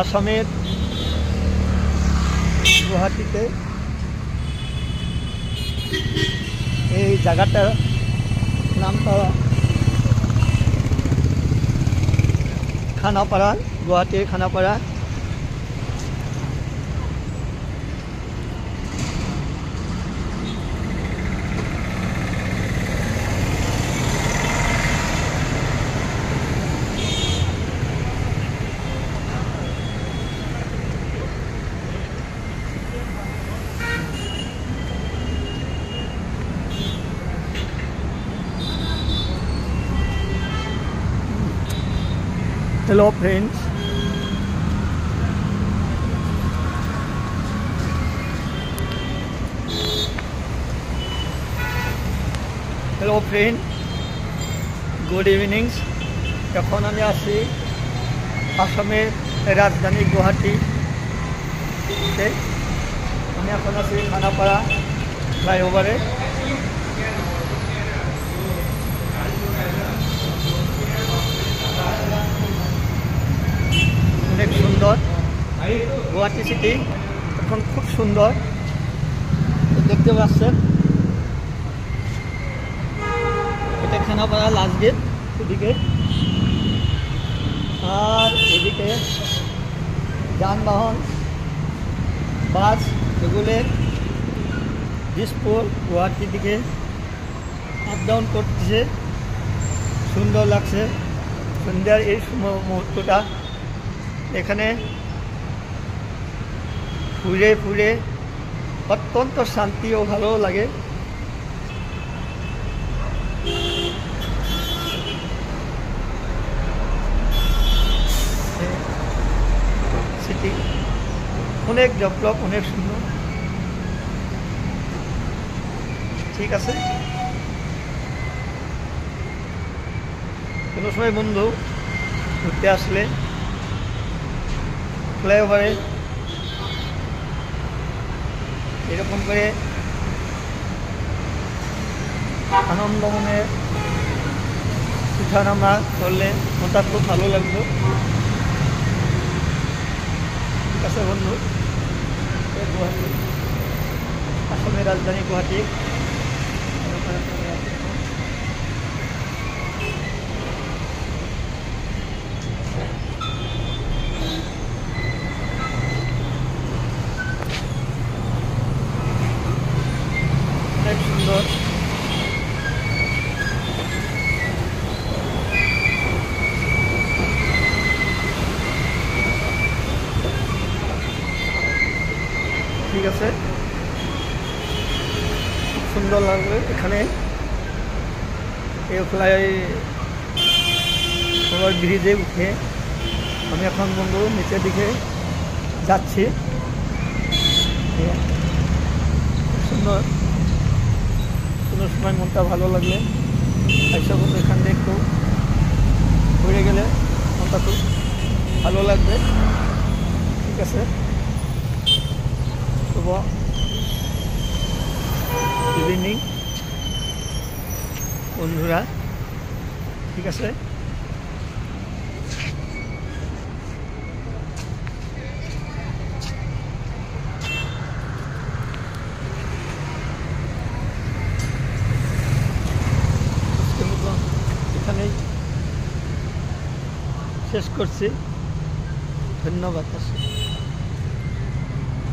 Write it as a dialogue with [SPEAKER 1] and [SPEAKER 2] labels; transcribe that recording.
[SPEAKER 1] আসামের গুয়াহাটিতে এই জায়গাটার নামটা খানাপাড়া, গুয়াহাটির Khanapara. Hello friends, hello friend, good evenings. এখন আমি আছি আসামের রাজধানী গুয়াহাটিতে। আমি এখন আছি খানাপাড়া ফ্লাইওভারে। অনেক সুন্দর গুয়াহাটি সিটি, এখন খুব সুন্দর দেখতে পাচ্ছেন। এটা খানাপাড়া লাস্ট গেট এদিকে, আর এদিকে যানবাহন বাস এগুলো দিসপুর গুয়াহাটির দিকে আপ ডাউন করতেছে। সুন্দর লাগছে সন্ধ্যার এই মুহূর্তটা। এখানে ঘুরে ঘুরে অত্যন্ত শান্তি ও ভালো লাগে। সিটি অনেক ডেভেলপ, অনেক সুন্দর। ঠিক আছে, কোনো সময় বন্ধু ঘুরতে আসলে ফ্লাইওভারে এরকম করে আনন্দ মনে উঠানামা করলে মনটা খুব ভালো লাগলো। ঠিক আছে বন্ধু, গুয়াহাটি আসামের রাজধানী গুয়াহাটি। অনেক সুন্দর। ঠিক আছে, খুব সুন্দর লাগবে এখানে। এই ফ্লাই ব্রিজে উঠে আমি এখন বন্ধু নিচের দিকে যাচ্ছি। খুব সুন্দর, কোনো সময় মনটা ভালো লাগলে এইসব বন্ধু এখান থেকে একটু ঘুরে গেলে মনটা খুব ভালো লাগবে। ঠিক আছে, শুভ ইভিনিং বন্ধুরা। ঠিক আছে, এখানেই শেষ করছি। ধন্যবাদ।